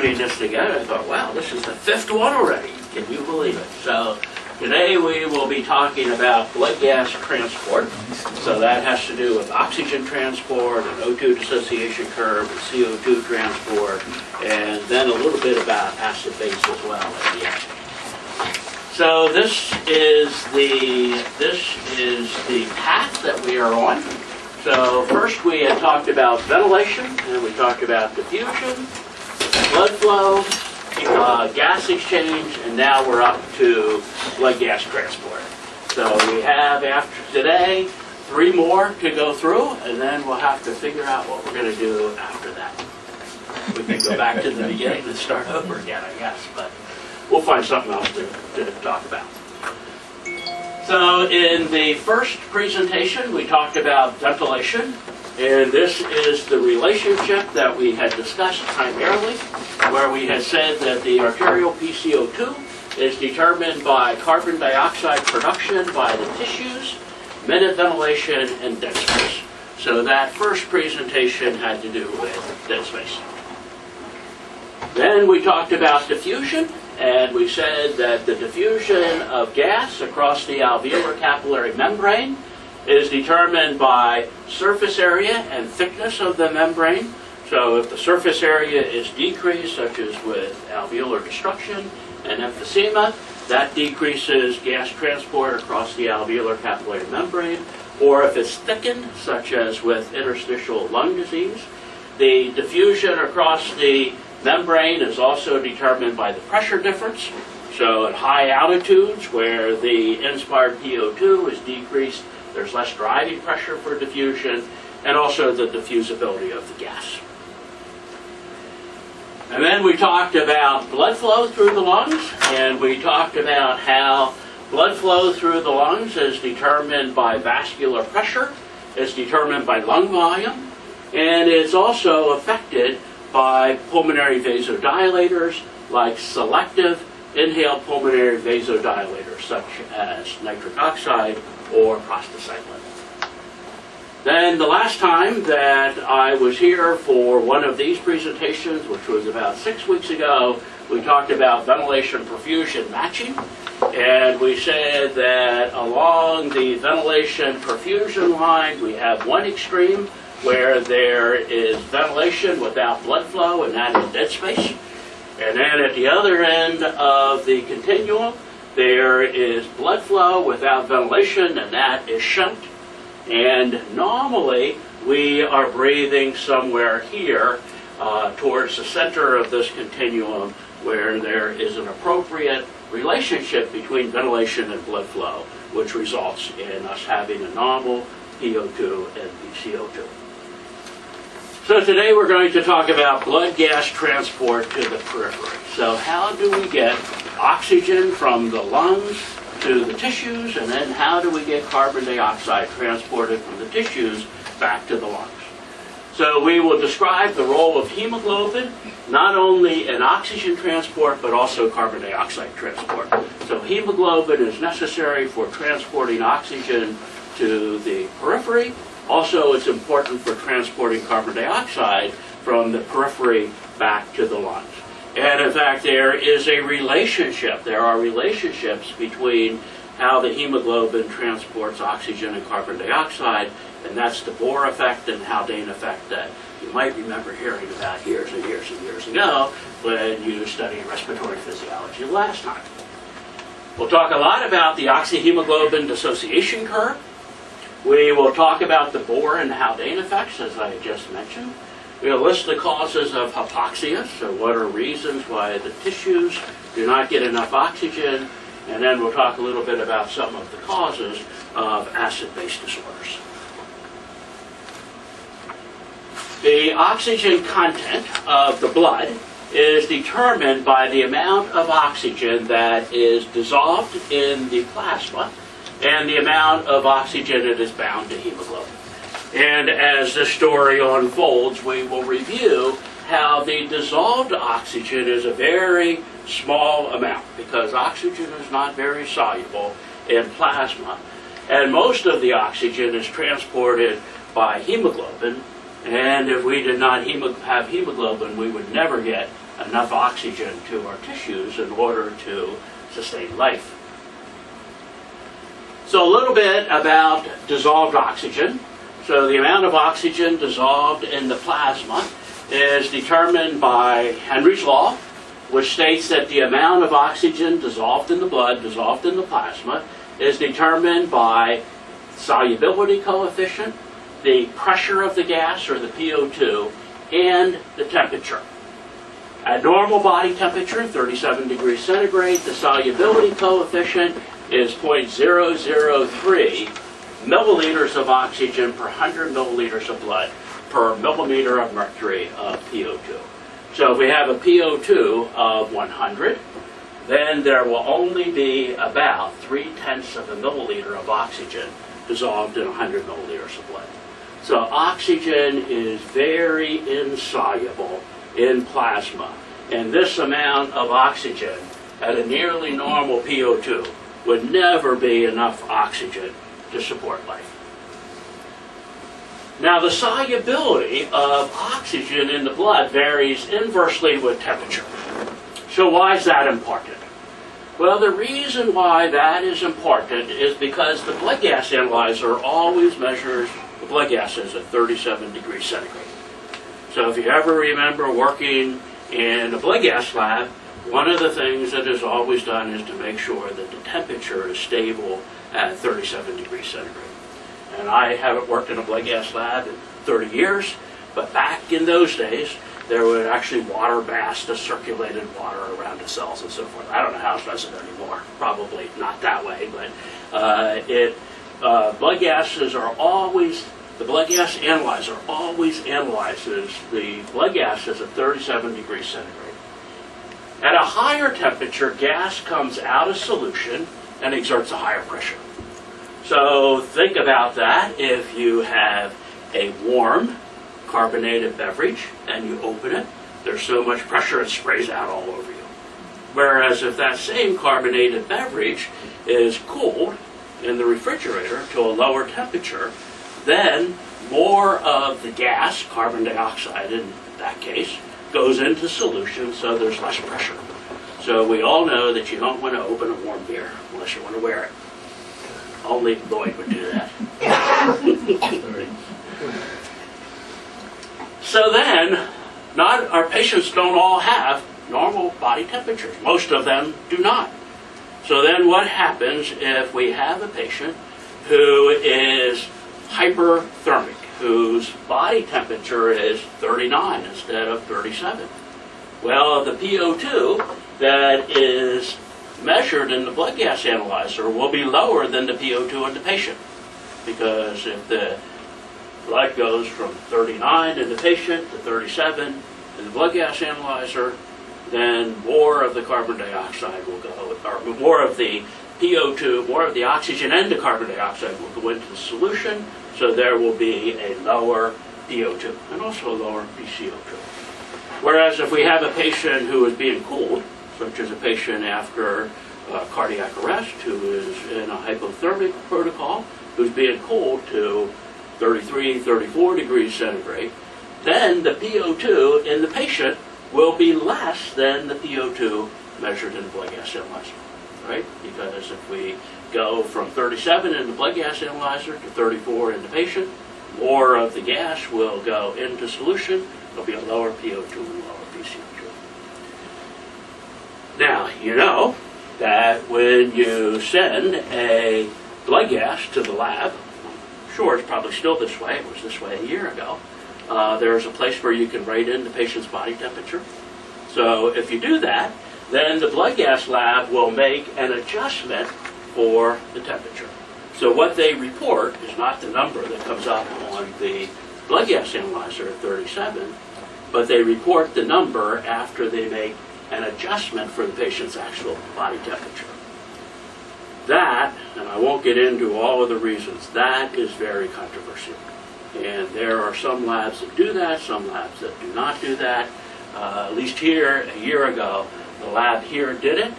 Putting this together, I thought, wow, this is the 5th one already. Can you believe it? So today we will be talking about blood gas transport. So that has to do with oxygen transport, an O2 dissociation curve, and CO2 transport, and then a little bit about acid base as well at the end. So this is the path that we are on. So first we had talked about ventilation, and we talked about diffusion, blood flow, gas exchange, and now we're up to blood gas transport. So we have, after today, 3 more to go through, and then we'll have to figure out what we're going to do after that. We can go back to the beginning and start over again, I guess, but we'll find something else to talk about. So in the first presentation, we talked about ventilation. And this is the relationship that we had discussed primarily, where we had said that the arterial PCO2 is determined by carbon dioxide production by the tissues, minute ventilation, and dead space. So that first presentation had to do with dead space. Then we talked about diffusion, and we said that the diffusion of gas across the alveolar capillary membrane is determined by surface area and thickness of the membrane. So if the surface area is decreased, such as with alveolar destruction and emphysema, that decreases gas transport across the alveolar capillary membrane. Or if it's thickened, such as with interstitial lung disease, the diffusion across the membrane is also determined by the pressure difference. So at high altitudes, where the inspired PO2 is decreased, there's less driving pressure for diffusion, and also the diffusibility of the gas. And then we talked about blood flow through the lungs, and we talked about how blood flow through the lungs is determined by vascular pressure, it's determined by lung volume, and it's also affected by pulmonary vasodilators like selective inhaled pulmonary vasodilators such as nitric oxide or prostacyclin. Then the last time that I was here for one of these presentations, which was about 6 weeks ago, we talked about ventilation perfusion matching, and we said that along the ventilation perfusion line we have one extreme where there is ventilation without blood flow, and that is dead space. And then at the other end of the continuum, there is blood flow without ventilation, and that is shunt. And normally, we are breathing somewhere here towards the center of this continuum, where there is an appropriate relationship between ventilation and blood flow, which results in us having a normal PO2 and PCO2. So today we're going to talk about blood gas transport to the periphery. So how do we get oxygen from the lungs to the tissues, and then how do we get carbon dioxide transported from the tissues back to the lungs? So we will describe the role of hemoglobin, not only in oxygen transport, but also carbon dioxide transport. So hemoglobin is necessary for transporting oxygen to the periphery. Also, it's important for transporting carbon dioxide from the periphery back to the lungs. And in fact, there is a relationship. There are relationships between how the hemoglobin transports oxygen and carbon dioxide, and that's the Bohr effect and Haldane effect that you might remember hearing about years and years and years ago when you studied respiratory physiology last time. We'll talk a lot about the oxyhemoglobin dissociation curve. We will talk about the Bohr and Haldane effects, as I just mentioned. We'll list the causes of hypoxia, so what are reasons why the tissues do not get enough oxygen, and then we'll talk a little bit about some of the causes of acid-base disorders. The oxygen content of the blood is determined by the amount of oxygen that is dissolved in the plasma and the amount of oxygen that is bound to hemoglobin. And as this story unfolds, we will review how the dissolved oxygen is a very small amount, because oxygen is not very soluble in plasma. And most of the oxygen is transported by hemoglobin, and if we did not have hemoglobin, we would never get enough oxygen to our tissues in order to sustain life. So a little bit about dissolved oxygen. So the amount of oxygen dissolved in the plasma is determined by Henry's law, which states that the amount of oxygen dissolved in the blood, dissolved in the plasma, is determined by solubility coefficient, the pressure of the gas, or the PO2, and the temperature. At normal body temperature, 37 degrees centigrade, the solubility coefficient is 0.003 milliliters of oxygen per 100 milliliters of blood per millimeter of mercury of PO2. So if we have a PO2 of 100, then there will only be about 0.3 of a milliliter of oxygen dissolved in 100 milliliters of blood. So oxygen is very insoluble in plasma, and this amount of oxygen at a nearly normal PO2 would never be enough oxygen to support life. Now, the solubility of oxygen in the blood varies inversely with temperature. So why is that important? Well, the reason why that is important is because the blood gas analyzer always measures the blood gases at 37 degrees centigrade. So if you ever remember working in a blood gas lab, one of the things that is always done is to make sure that the temperature is stable at 37 degrees centigrade. And I haven't worked in a blood gas lab in 30 years, but back in those days, there would actually water baths to circulated water around the cells and so forth. I don't know how it does it anymore. Probably not that way, but blood gases are always, the blood gas analyzer always analyzes the blood gases at 37 degrees centigrade. At a higher temperature, gas comes out of solution and exerts a higher pressure. So think about that. If you have a warm carbonated beverage and you open it, there's so much pressure it sprays out all over you. Whereas if that same carbonated beverage is cooled in the refrigerator to a lower temperature, then more of the gas, carbon dioxide in that case, goes into solution, so there's less pressure. So we all know that you don't want to open a warm beer unless you want to wear it. Only Lloyd would do that. So then, our patients don't all have normal body temperatures. Most of them do not. So then what happens if we have a patient who is hyperthermic, whose body temperature is 39 instead of 37? Well, the PO2 that is measured in the blood gas analyzer will be lower than the PO2 in the patient, because if the blood goes from 39 in the patient to 37 in the blood gas analyzer, then more of the carbon dioxide will go, or more of the PO2, more of the oxygen and the carbon dioxide will go into the solution, so there will be a lower PO2 and also a lower PCO2. Whereas if we have a patient who is being cooled, such as a patient after cardiac arrest who is in a hypothermic protocol, who's being cooled to 33, 34 degrees centigrade, then the PO2 in the patient will be less than the PO2 measured in the blood gas analyzer, right? Because if we go from 37 in the blood gas analyzer to 34 in the patient, more of the gas will go into solution. There'll be a lower PO2 and lower PCO2. Now, you know that when you send a blood gas to the lab, I'm sure it's probably still this way, it was this way a year ago, there's a place where you can write in the patient's body temperature. So if you do that, then the blood gas lab will make an adjustment for the temperature. So what they report is not the number that comes up on the blood gas analyzer at 37, but they report the number after they make an adjustment for the patient's actual body temperature. That, and I won't get into all of the reasons, that is very controversial. And there are some labs that do that, some labs that do not do that. At least here, a year ago, the lab here did it.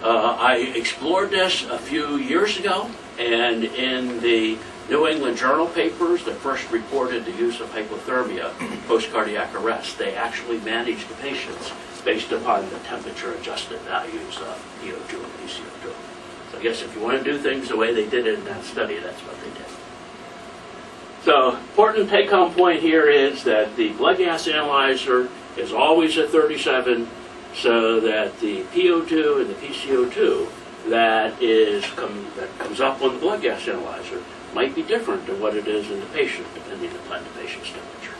I explored this a few years ago, and in the New England Journal papers that first reported the use of hypothermia post-cardiac arrest, they actually managed the patients based upon the temperature-adjusted values of PO2 and PCO2. So I guess if you want to do things the way they did it in that study, that's what they did. So important take-home point here is that the blood gas analyzer is always at 37, so that the PO2 and the PCO2 that comes up on the blood gas analyzer might be different than what it is in the patient, depending upon the patient's temperature.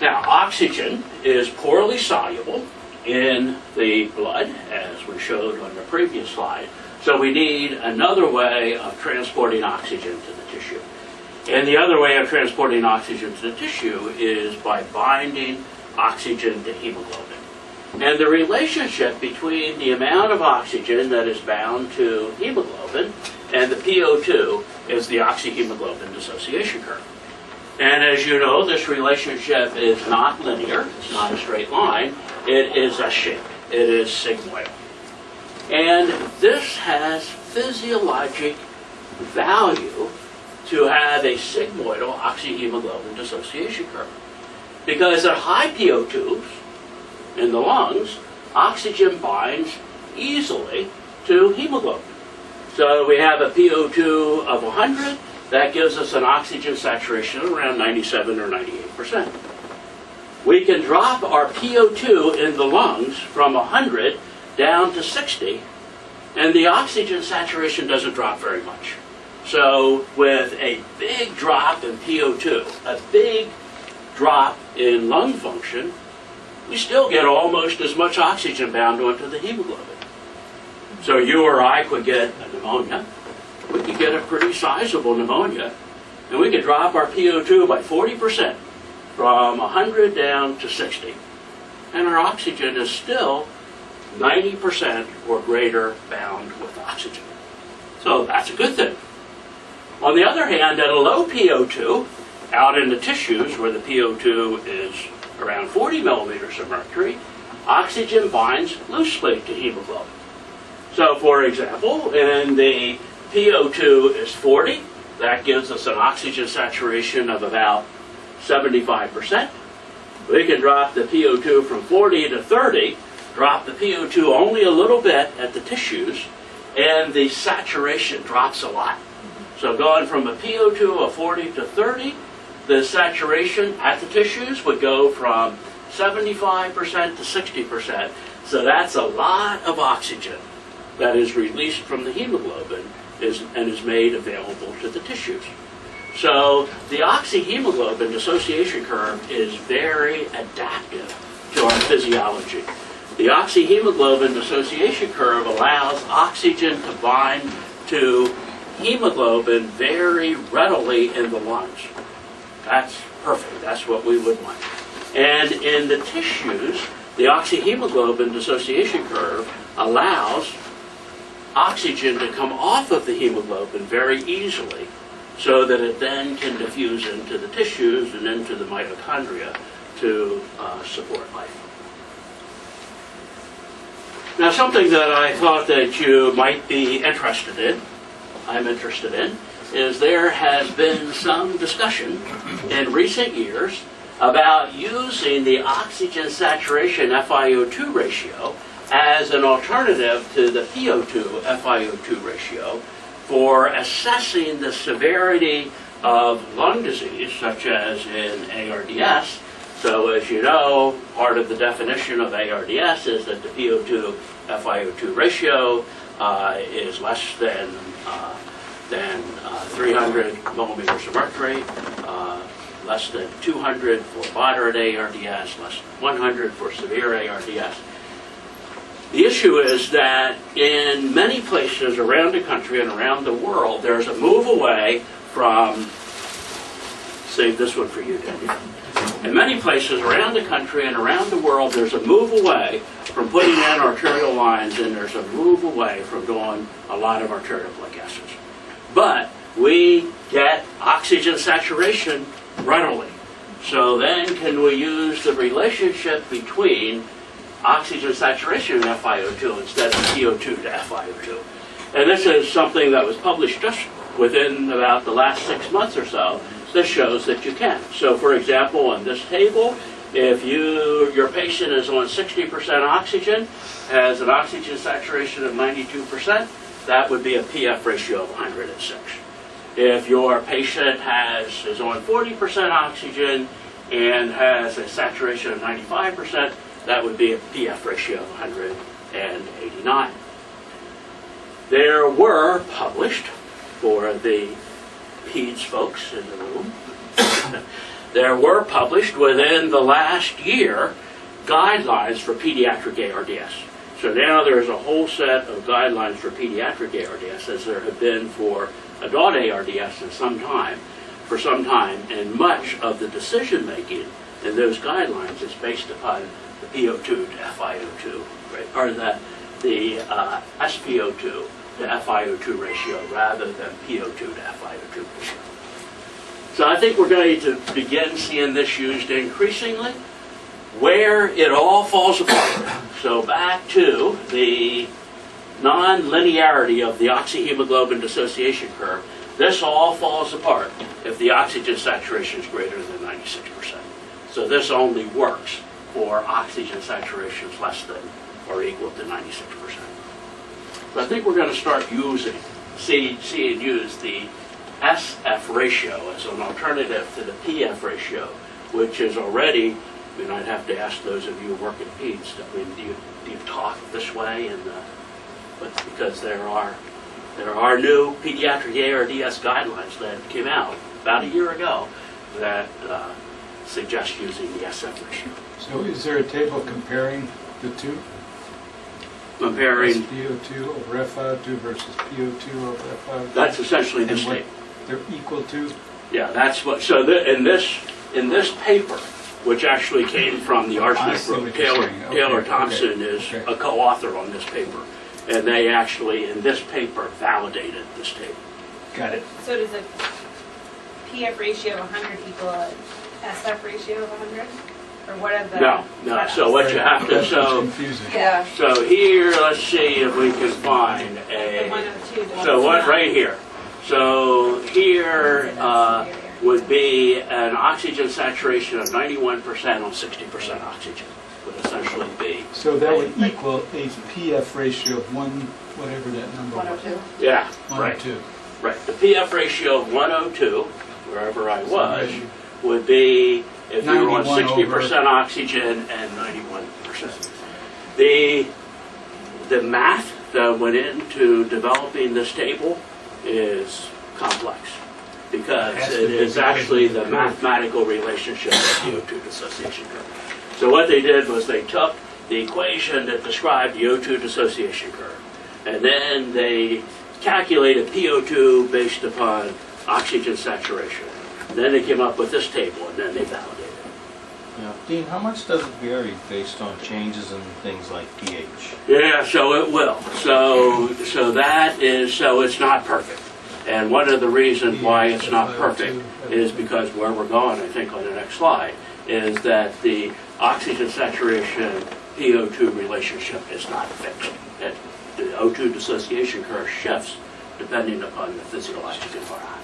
Now, oxygen is poorly soluble in the blood, as we showed on the previous slide. So we need another way of transporting oxygen to the tissue. And the other way of transporting oxygen to the tissue is by binding oxygen to hemoglobin. And the relationship between the amount of oxygen that is bound to hemoglobin and the PO2 is the oxyhemoglobin dissociation curve. And as you know, this relationship is not linear, it's not a straight line, it is a shape, it is sigmoidal. And this has physiologic value to have a sigmoidal oxyhemoglobin dissociation curve. Because at high PO2s in the lungs, oxygen binds easily to hemoglobin. So we have a PO2 of 100, that gives us an oxygen saturation of around 97 or 98%. We can drop our PO2 in the lungs from 100 down to 60, and the oxygen saturation doesn't drop very much. So with a big drop in PO2, a big drop in lung function, we still get almost as much oxygen bound onto the hemoglobin. So you or I could get a pneumonia. We could get a pretty sizable pneumonia, and we could drop our PO2 by 40% from 100 down to 60. And our oxygen is still 90% or greater bound with oxygen. So that's a good thing. On the other hand, at a low PO2, out in the tissues where the PO2 is around 40 millimeters of mercury, oxygen binds loosely to hemoglobin. So for example, in the PO2 is 40, that gives us an oxygen saturation of about 75%. We can drop the PO2 from 40 to 30, drop the PO2 only a little bit at the tissues, and the saturation drops a lot. So going from a PO2 of 40 to 30, the saturation at the tissues would go from 75% to 60%. So that's a lot of oxygen that is released from the hemoglobin and is made available to the tissues. So the oxyhemoglobin dissociation curve is very adaptive to our physiology. The oxyhemoglobin dissociation curve allows oxygen to bind to hemoglobin very readily in the lungs. That's perfect. That's what we would want. And in the tissues, the oxyhemoglobin dissociation curve allows oxygen to come off of the hemoglobin very easily, so that it then can diffuse into the tissues and into the mitochondria to support life. Now, something that I thought that you might be interested in, I'm interested in, is there has been some discussion in recent years about using the oxygen saturation FiO2 ratio as an alternative to the PO2 FiO2 ratio for assessing the severity of lung disease, such as in ARDS. So as you know, part of the definition of ARDS is that the PO2 FiO2 ratio is less than 300 millimeters of mercury, less than 200 for moderate ARDS, less than 100 for severe ARDS. The issue is that in many places around the country and around the world, there's a move away from, save this one for you, Daniel. In many places around the country and around the world, there's a move away from putting in arterial lines, and there's a move away from doing a lot of arterial blood gases. But we get oxygen saturation readily. So then can we use the relationship between oxygen saturation and FiO2 instead of CO2 to FiO2? And this is something that was published just within about the last 6 months or so. this shows that you can. So for example, on this table, if your patient is on 60% oxygen, has an oxygen saturation of 92%, that would be a PF ratio of 106. If your patient is on 40% oxygen and has a saturation of 95%, that would be a PF ratio of 189. There were published, for the PEDS folks in the room, there were published within the last year guidelines for pediatric ARDS. So now there's a whole set of guidelines for pediatric ARDS, as there have been for adult ARDS for some time, and much of the decision making in those guidelines is based upon the PO2 to FiO2, right? Or the SpO2 to FiO2 ratio rather than PO2 to FiO2 ratio. So I think we're going to begin seeing this used increasingly. Where it all falls apart. So back to the non-linearity of the oxyhemoglobin dissociation curve, this all falls apart if the oxygen saturation is greater than 96%. So this only works for oxygen saturations less than or equal to 96%. So I think we're going to start seeing use the SF ratio as an alternative to the PF ratio, which is already, and I'd have to ask those of you who work in PEDS, do you talk this way? But because there are new pediatric ARDS guidelines that came out about a year ago that suggest using the SF ratio. So is there a table comparing the two? Comparing SpO2 over FiO2 versus PO2 over FiO2? That's essentially this table. They're equal to? Yeah, that's what. So in this paper, which actually came from the arsenic group, Taylor Thompson is a co-author on this paper, and they actually in this paper validated this table. Got it. So does a PF ratio of 100 equal a SF ratio of 100? Or what are the... No. So what you have to... Yeah. So here, let's see if we can find a... The 102. So what, right here. So here would be an oxygen saturation of 91% on 60% oxygen. Would essentially be... So that would equal a PF ratio of whatever that number was. 102. Yeah, 102. Right. The PF ratio of 102, wherever I was, would be if you were on 60% oxygen and 91%. The math that went into developing this table is complex because it is actually the mathematical relationship of the O2 dissociation curve. So what they did was they took the equation that described the O2 dissociation curve, and then they calculated PO2 based upon oxygen saturation. And then they came up with this table, and then they validated it. Yeah. Dean, how much does it vary based on changes in things like pH? Yeah, so it will. So it's not perfect. And one of the reasons why it's not perfect is because where we're going, I think on the next slide, is that the oxygen saturation PO2 relationship is not fixed. The O2 dissociation curve shifts depending upon the physiologic environment.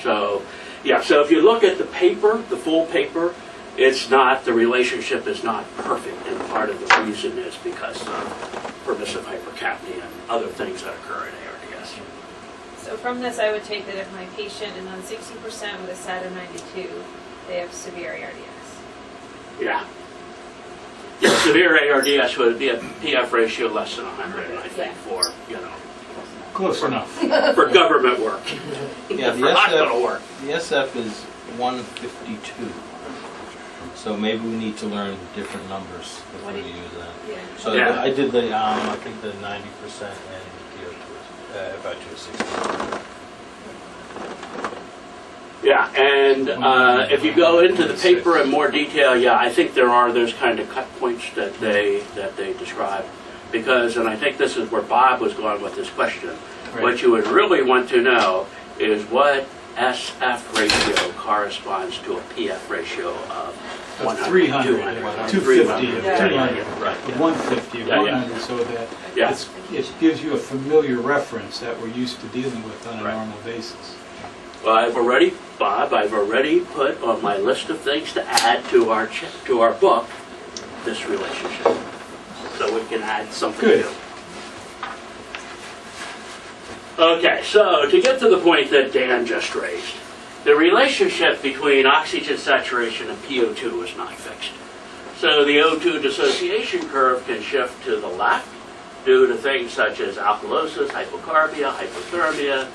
So, yeah, so if you look at the paper, the full paper, the relationship is not perfect, and part of the reason is because of permissive hypercapnia and other things that occur in ARDS. So from this, I would take that if my patient is on 60% with a SAT of 92, they have severe ARDS. Yeah. Yeah, severe ARDS would be a PF ratio less than 100, I think, for, Close enough. For government work. Yeah, for hospital work. The SF is 152. So maybe we need to learn different numbers if we use that. Yeah. So Yeah. I did the, I think the 90% and the about 260. Yeah, and if you go into the paper in more detail, yeah, I think there are those kind of cut points that they describe. Because, and I think this is where Bob was going with this question, what you would really want to know is what SF ratio corresponds to a PF ratio of 100, 300, 200, 250, 300, 200, right, 150, 100, so that it gives you a familiar reference that we're used to dealing with on a normal basis. Well, Bob, I've already put on my list of things to add to our book this relationship, so we can add something Good. new. Okay, so to get to the point that Dan just raised, the relationship between oxygen saturation and PO2 is not fixed. So the O2 dissociation curve can shift to the left due to things such as alkalosis, hypocarbia, hypothermia,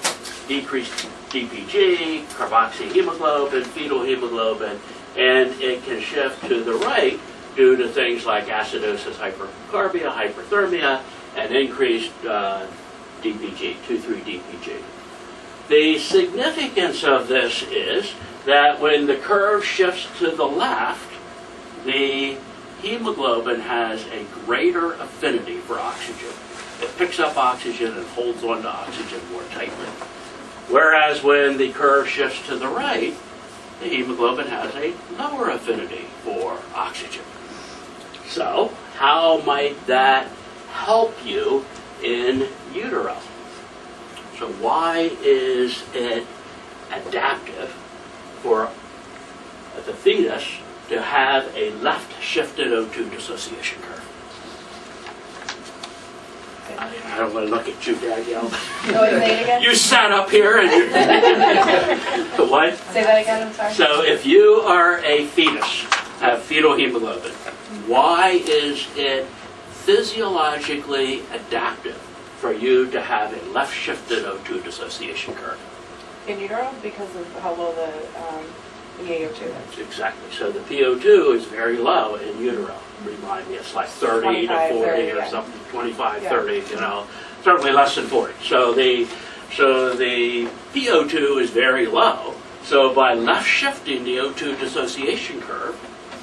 decreased DPG, carboxyhemoglobin, fetal hemoglobin, and it can shift to the right due to things like acidosis, hypercarbia, hyperthermia, and increased DPG, 2,3 DPG. The significance of this is that when the curve shifts to the left, the hemoglobin has a greater affinity for oxygen. It picks up oxygen and holds on to oxygen more tightly. Whereas when the curve shifts to the right, the hemoglobin has a lower affinity for oxygen. So, how might that help you in utero? So why is it adaptive for the fetus to have a left-shifted O2 dissociation curve? I don't want to look at you, Danielle. Say it again? You sat up here and you... What? Say that again, I'm sorry. So if you are a fetus, have fetal hemoglobin, why is it physiologically adaptive for you to have a left-shifted O2 dissociation curve? In utero, because of how low the AO2 is. Exactly. So the PO2 is very low in utero. Remind me, it's like 30 to 40 30, or yeah. something, 25, Yeah. 30, you know, certainly less than 40. So the PO2 is very low. So by left shifting the O2 dissociation curve,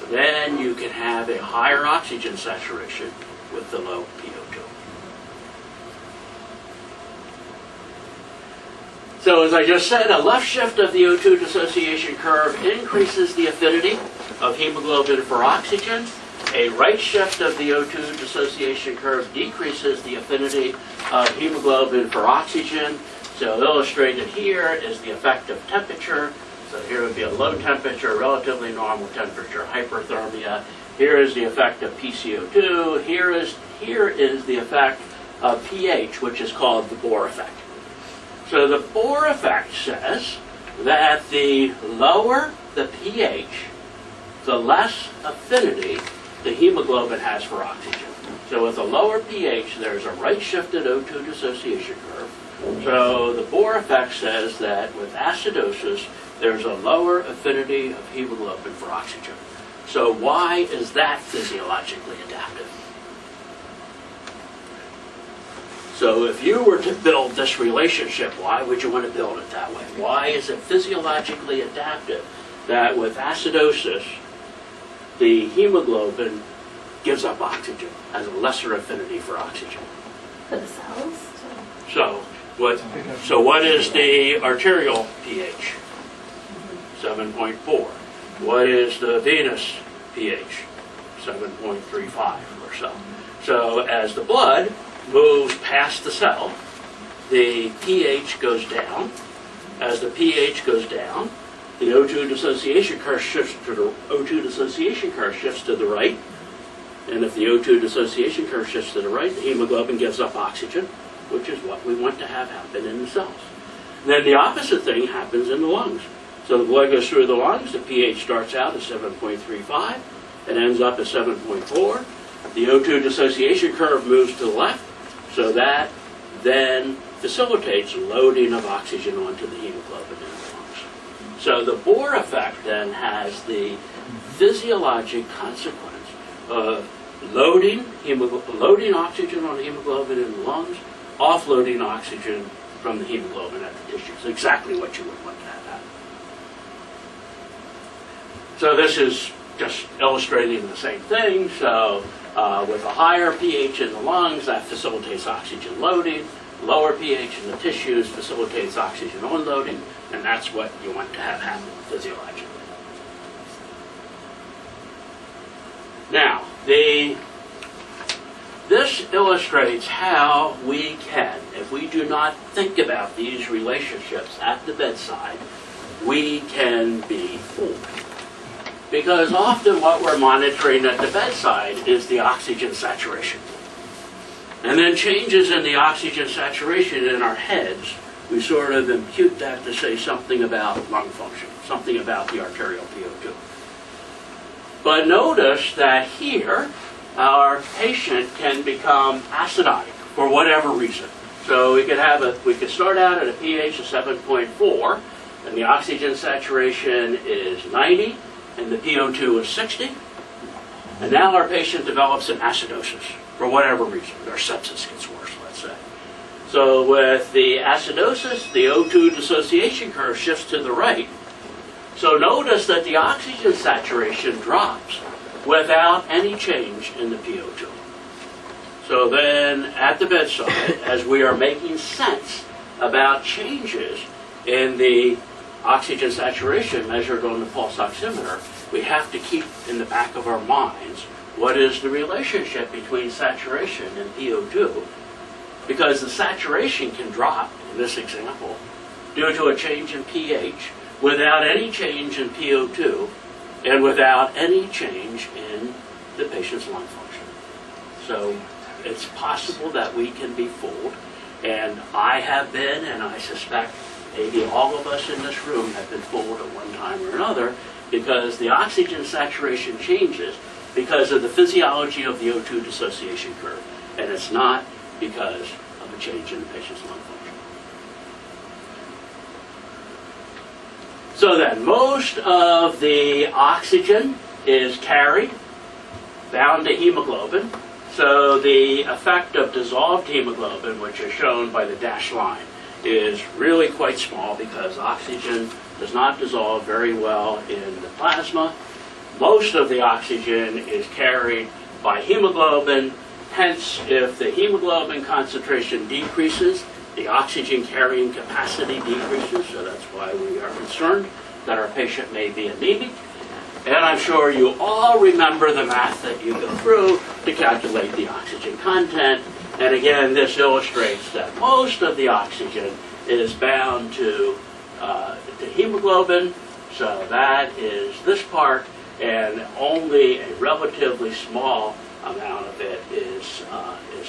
then you can have a higher oxygen saturation with the low PO2. So as I just said, a left shift of the O2 dissociation curve increases the affinity of hemoglobin for oxygen. A right shift of the O2 dissociation curve decreases the affinity of hemoglobin for oxygen. So illustrated here is the effect of temperature. So here would be a low temperature, relatively normal temperature, hyperthermia. Here is the effect of PCO2. Here is the effect of pH, which is called the Bohr effect. So the Bohr effect says that the lower the pH, the less affinity the hemoglobin has for oxygen. So with a lower pH, there's a right-shifted O2 dissociation curve. So the Bohr effect says that with acidosis, there's a lower affinity of hemoglobin for oxygen. So why is that physiologically adaptive? So if you were to build this relationship, why would you want to build it that way? Why is it physiologically adaptive that with acidosis, the hemoglobin gives up oxygen, has a lesser affinity for oxygen? For the cells? So what is the arterial pH? 7.4. What is the venous pH? 7.35 or so. So as the blood moves past the cell, the pH goes down. As the pH goes down, the O2 dissociation curve shifts to the right. And if the O2 dissociation curve shifts to the right, the hemoglobin gives up oxygen, which is what we want to have happen in the cells. And then the opposite thing happens in the lungs. So the blood goes through the lungs, the pH starts out at 7.35, it ends up at 7.4. The O2 dissociation curve moves to the left, so that then facilitates loading of oxygen onto the hemoglobin in the lungs. So the Bohr effect then has the physiologic consequence of loading oxygen on hemoglobin in the lungs, offloading oxygen from the hemoglobin at the tissues. Exactly what you would want to have happen. So this is just illustrating the same thing. So with a higher pH in the lungs, that facilitates oxygen loading. Lower pH in the tissues facilitates oxygen unloading, and that's what you want to have happen physiologically. Now, this illustrates how we can, if we do not think about these relationships at the bedside, we can be fooled. Because often what we're monitoring at the bedside is the oxygen saturation. And then changes in the oxygen saturation in our heads, we sort of impute that to say something about lung function, something about the arterial PO2. But notice that here, our patient can become acidotic for whatever reason. So we could start out at a pH of 7.4, and the oxygen saturation is 90, and the PO2 is 60. And now our patient develops an acidosis for whatever reason. Their sepsis gets worse, let's say. So with the acidosis, the O2 dissociation curve shifts to the right. So notice that the oxygen saturation drops without any change in the PO2. So then at the bedside, as we are making sense about changes in the oxygen saturation measured on the pulse oximeter, we have to keep in the back of our minds what is the relationship between saturation and PO2, because the saturation can drop, in this example, due to a change in pH without any change in PO2 and without any change in the patient's lung function. So it's possible that we can be fooled, and I have been, and I suspect maybe all of us in this room have been fooled at one time or another, because the oxygen saturation changes because of the physiology of the O2 dissociation curve, and it's not because of a change in the patient's lung function. So then, most of the oxygen is carried down to hemoglobin. So the effect of dissolved hemoglobin, which is shown by the dashed line, is really quite small because oxygen does not dissolve very well in the plasma. Most of the oxygen is carried by hemoglobin. Hence, if the hemoglobin concentration decreases, the oxygen carrying capacity decreases, so that's why we are concerned that our patient may be anemic. And I'm sure you all remember the math that you go through to calculate the oxygen content. And again, this illustrates that most of the oxygen is bound to hemoglobin, so that is this part, and only a relatively small amount of it is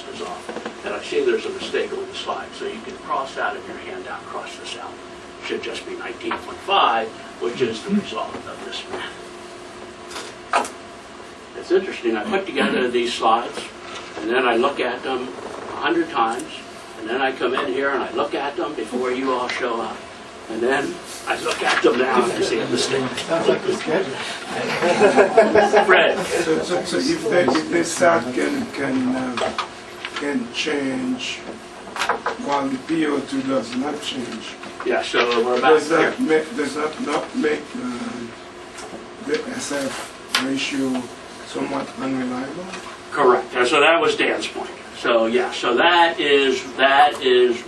dissolved. And I see there's a mistake on the slide, so you can cross out in your handout, cross this out. It should just be 19.5, which is the result of this math. It's interesting, I put together these slides, and then I look at them 100 times, and then I come in here and I look at them before you all show up. And then I look at them now and I see a mistake. Sounds like the schedule. Fred. So if the SAT can change while the PO2 does not change, Yeah, so we're back here. Does that not make the SF ratio somewhat unreliable? Correct. So that was Dan's point. So yeah, so that is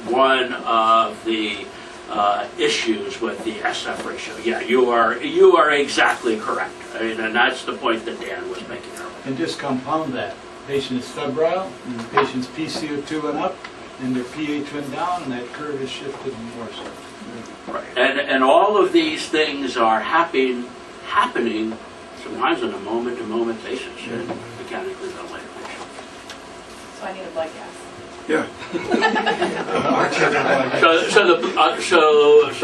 one of the issues with the SF ratio. Yeah, you are exactly correct. I mean, and that's the point that Dan was making earlier. And just compound that. Patient is febrile, patient's PCO2 went up, and their pH went down, and that curve is shifted more so. Right. And all of these things are happening sometimes on a moment-to-moment basis in mechanically ventilated patients. So I need a blood gas. Yeah.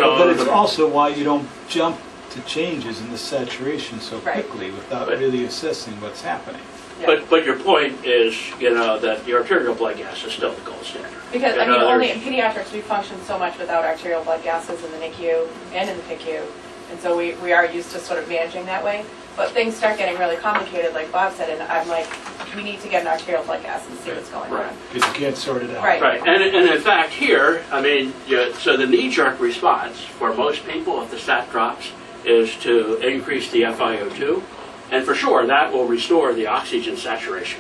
But it's also why you don't jump to changes in the saturation so quickly without really assessing what's happening. Yeah. But your point is, that the arterial blood gas is still the gold standard. Because, I mean, only in pediatrics we function so much without arterial blood gases in the NICU and in the PICU. And so we are used to sort of managing that way. But things start getting really complicated, like Bob said, and I'm like, we need to get an arterial blood gas and see what's going on. Because you can't sort it out. Right. And in fact here, I mean, so the knee-jerk response for most people if the SAT drops is to increase the FiO2. And for sure, that will restore the oxygen saturation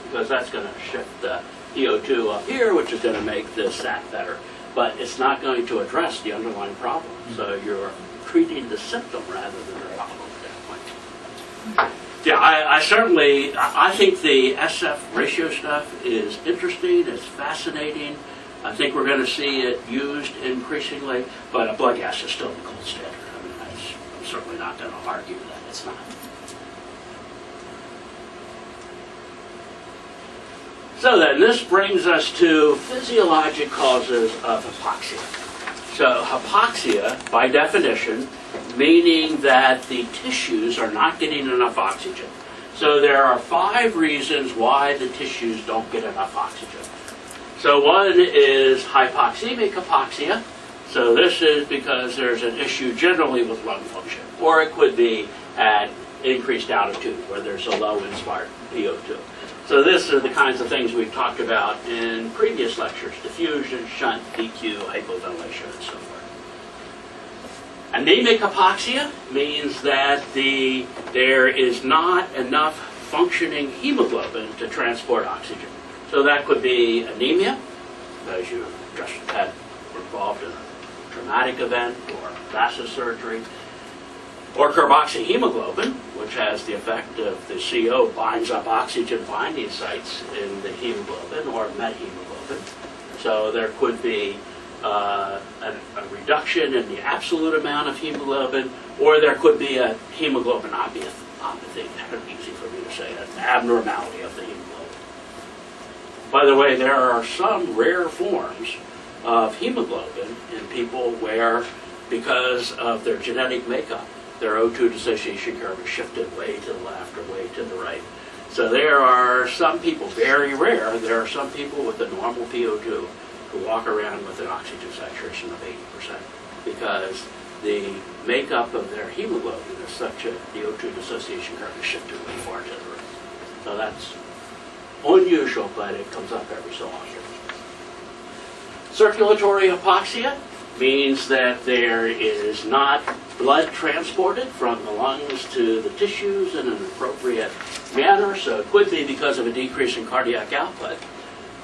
because that's going to shift the PO2 up here, which is going to make the SAT better. But it's not going to address the underlying problem. So you're treating the symptom rather than the problem at that point. Yeah, I certainly, I think the SF ratio stuff is interesting, it's fascinating. I think we're going to see it used increasingly, but a blood gas is still the gold standard. I mean, I'm certainly not going to argue that it's not. So then, this brings us to physiologic causes of hypoxia. So hypoxia, by definition, meaning that the tissues are not getting enough oxygen. So there are 5 reasons why the tissues don't get enough oxygen. So one is hypoxemic hypoxia. So this is because there's an issue generally with lung function. Or it could be at increased altitude where there's a low inspired PO2. So these are the kinds of things we've talked about in previous lectures: diffusion, shunt, DQ, hypoventilation, and so forth. Anemic hypoxia means that there is not enough functioning hemoglobin to transport oxygen. So that could be anemia, because you just were involved in a traumatic event or VASA surgery, or carboxyhemoglobin, which has the effect of the CO binds up oxygen binding sites in the hemoglobin, or methemoglobin. So there could be a reduction in the absolute amount of hemoglobin, or there could be a hemoglobinopathy, kind of easy for me to say, an abnormality of the hemoglobin. By the way, there are some rare forms of hemoglobin in people where, because of their genetic makeup, their O2 dissociation curve is shifted way to the left or way to the right. So there are some people, very rare, there are some people with a normal PO2 who walk around with an oxygen saturation of 80% because the makeup of their hemoglobin is such that the O2 dissociation curve is shifted way far to the right. So that's unusual, but it comes up every so often. Circulatory hypoxia means that there is not blood transported from the lungs to the tissues in an appropriate manner, so it could be because of a decrease in cardiac output.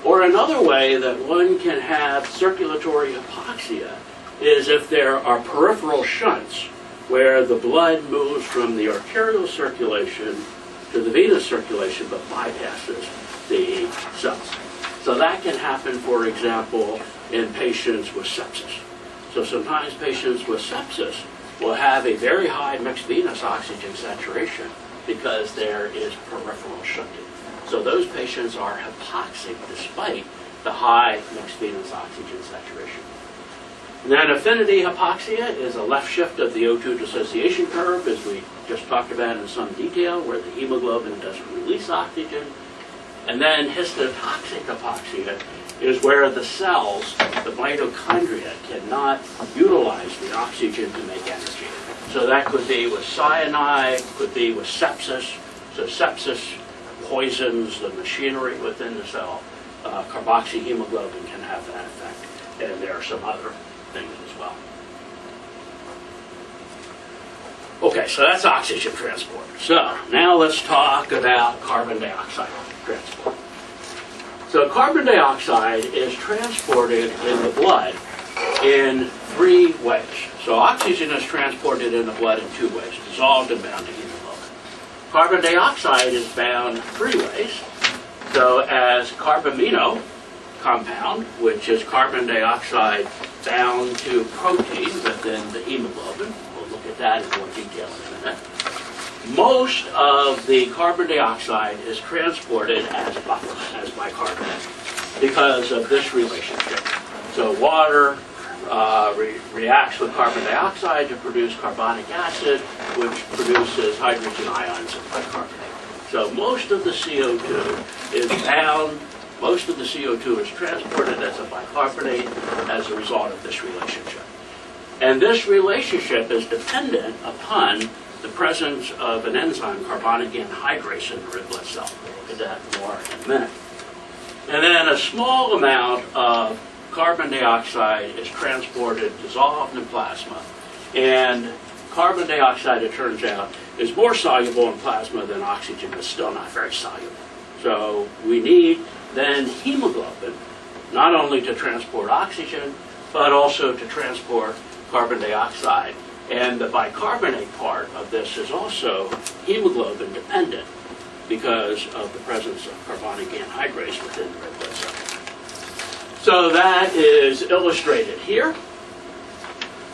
Or another way that one can have circulatory hypoxia is if there are peripheral shunts where the blood moves from the arterial circulation to the venous circulation but bypasses the cells. So that can happen, for example, in patients with sepsis. So sometimes patients with sepsis will have a very high mixed venous oxygen saturation because there is peripheral shunting. So those patients are hypoxic despite the high mixed venous oxygen saturation. And then affinity hypoxia is a left shift of the O2 dissociation curve, as we just talked about in some detail, where the hemoglobin doesn't release oxygen. And then histotoxic hypoxia is where the cells, the mitochondria, cannot utilize the oxygen to make energy. So that could be with cyanide, could be with sepsis. So sepsis poisons the machinery within the cell. Carboxyhemoglobin can have that effect. And there are some other things as well. Okay, so that's oxygen transport. So now let's talk about carbon dioxide transport. So carbon dioxide is transported in the blood in 3 ways. So oxygen is transported in the blood in 2 ways, dissolved and bound to hemoglobin. Carbon dioxide is bound 3 ways. So as carbamino compound, which is carbon dioxide bound to protein within the hemoglobin. We'll look at that in more detail in a minute. Most of the carbon dioxide is transported as buffer, as bicarbonate, because of this relationship. So water reacts with carbon dioxide to produce carbonic acid, which produces hydrogen ions and bicarbonate. So most of the CO2 is bound, most of the CO2 is transported as a bicarbonate as a result of this relationship. And this relationship is dependent upon the presence of an enzyme, carbonic anhydrase, in the red blood cell. We'll look at that more in a minute. And then a small amount of carbon dioxide is transported, dissolved in plasma. And carbon dioxide, it turns out, is more soluble in plasma than oxygen, but still not very soluble. So we need then hemoglobin, not only to transport oxygen, but also to transport carbon dioxide And the bicarbonate part of this is also hemoglobin dependent because of the presence of carbonic anhydrase within the red blood cell. So that is illustrated here.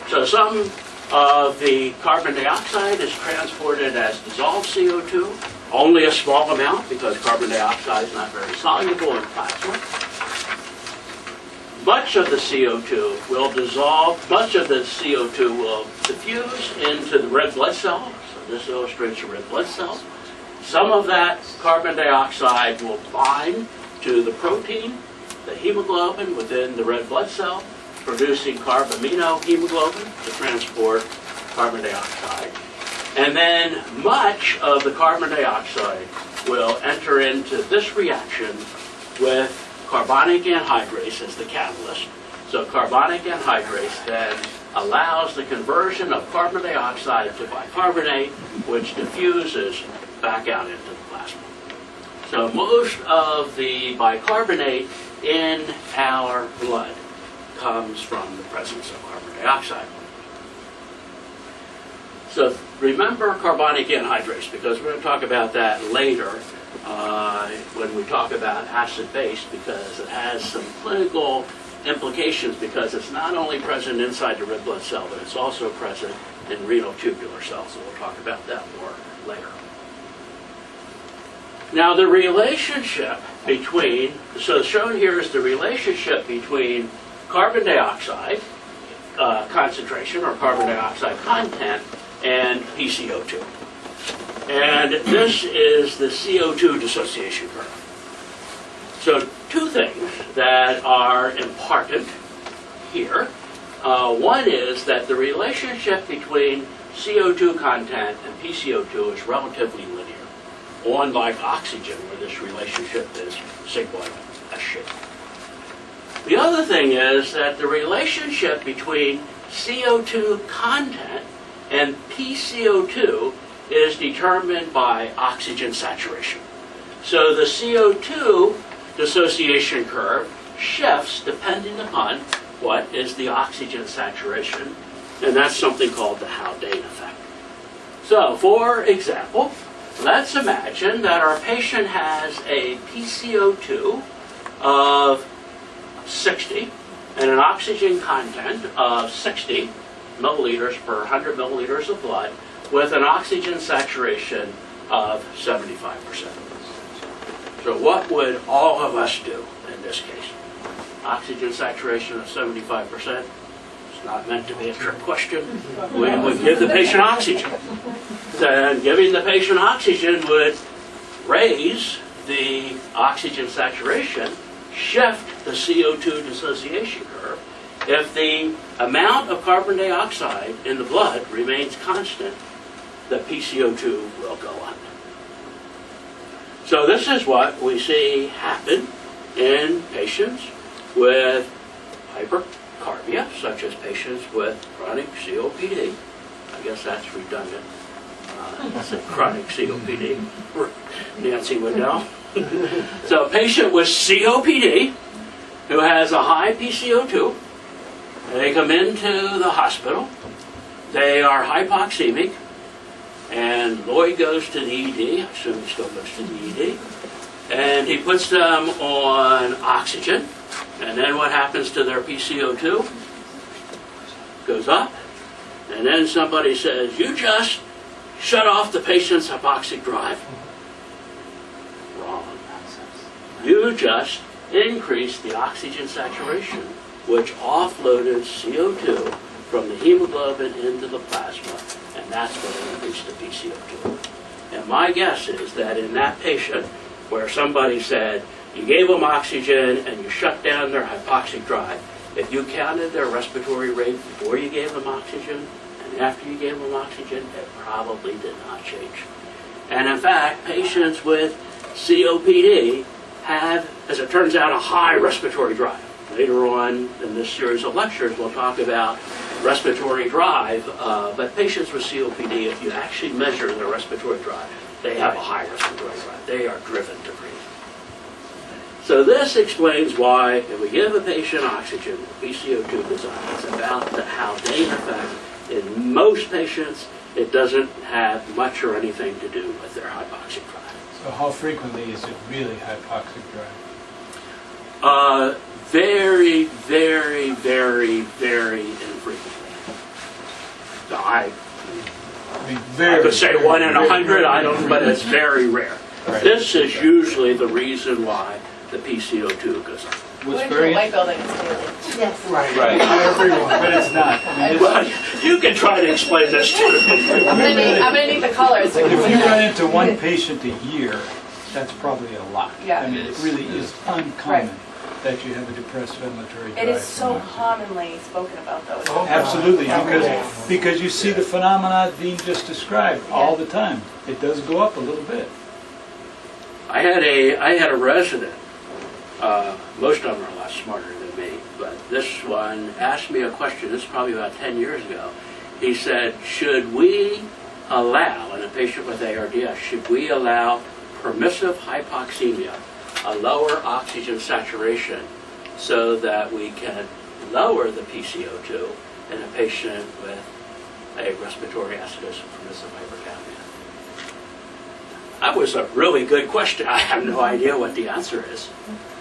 So some of the carbon dioxide is transported as dissolved CO2, only a small amount because carbon dioxide is not very soluble in plasma. Much of the CO2 will dissolve, much of the CO2 will diffuse into the red blood cell. So this illustrates a red blood cell. Some of that carbon dioxide will bind to the protein, the hemoglobin within the red blood cell, producing carbaminohemoglobin to transport carbon dioxide. And then much of the carbon dioxide will enter into this reaction with carbonic anhydrase as the catalyst. So carbonic anhydrase then allows the conversion of carbon dioxide to bicarbonate, which diffuses back out into the plasma. So most of the bicarbonate in our blood comes from the presence of carbon dioxide. So remember carbonic anhydrase, because we're going to talk about that later when we talk about acid-base, because it has some clinical implications, because it's not only present inside the red blood cell, but it's also present in renal tubular cells, and we'll talk about that more later. Now the relationship between, so shown here is the relationship between carbon dioxide concentration or carbon dioxide content and PCO2. And this is the CO2 dissociation curve. So two things that are important here. One is that the relationship between CO2 content and PCO2 is relatively linear, unlike oxygen, where this relationship is sigmoid S-shaped. The other thing is that the relationship between CO2 content and PCO2 is determined by oxygen saturation. So the CO2 dissociation curve shifts depending upon what is the oxygen saturation, and that's something called the Haldane effect. So, for example, let's imagine that our patient has a PCO2 of 60 and an oxygen content of 60 milliliters per 100 milliliters of blood with an oxygen saturation of 75%. So what would all of us do in this case? Oxygen saturation of 75%. It's not meant to be a trick question. We would give the patient oxygen. Then giving the patient oxygen would raise the oxygen saturation, shift the CO2 dissociation curve. If the amount of carbon dioxide in the blood remains constant, the PCO2 will go up. So this is what we see happen in patients with hypercarbia, such as patients with chronic COPD. I guess that's redundant. It's a chronic COPD. Nancy would know. So a patient with COPD who has a high PCO2, they come into the hospital, they are hypoxemic, and Lloyd goes to the ED, I assume he still goes to the ED, and he puts them on oxygen, and then what happens to their PCO2? Goes up, and then somebody says, you just shut off the patient's hypoxic drive. Wrong. You just increased the oxygen saturation, which offloaded CO2 from the hemoglobin into the plasma, and that's what increased the PCO2. And my guess is that in that patient, where somebody said, you gave them oxygen and you shut down their hypoxic drive, if you counted their respiratory rate before you gave them oxygen and after you gave them oxygen, it probably did not change. And in fact, patients with COPD have, as it turns out, a high respiratory drive. Later on in this series of lectures, we'll talk about respiratory drive, but patients with COPD, if you actually measure their respiratory drive, they have a high respiratory drive. They are driven to breathe. So this explains why if we give a patient oxygen, PCO2 goes up. It's about the Haldane effect In most patients, it doesn't have much or anything to do with their hypoxic drive. So how frequently is it really hypoxic drive? Very, very, very, very infrequently. So I mean, very, could say very, 1 in very, 100, I don't, very but it's very rare. Right. This is usually the reason why the PCO2 goes up. What's Going to very a white building is daily. Yes. Right. Right. Not everyone, but it's not. I mean, it's, Well, you can try to explain this too. I'm gonna need the colors. if you run into one patient a year, that's probably a lot. Yeah. I mean, it really is uncommon that you have a depressed ventilatory drive. It is so from commonly spoken about though. Oh, Absolutely, Yes. because you see the phenomena Dean just described all the time. It does go up a little bit. I had a resident, most of them are a lot smarter than me, but this one asked me a question, this is probably about 10 years ago. He said, should we allow, in a patient with ARDS, should we allow permissive hypoxemia, a lower oxygen saturation, so that we can lower the PCO2 in a patient with a respiratory acidosis permissive hypercapnia? That was a really good question. I have no idea what the answer is.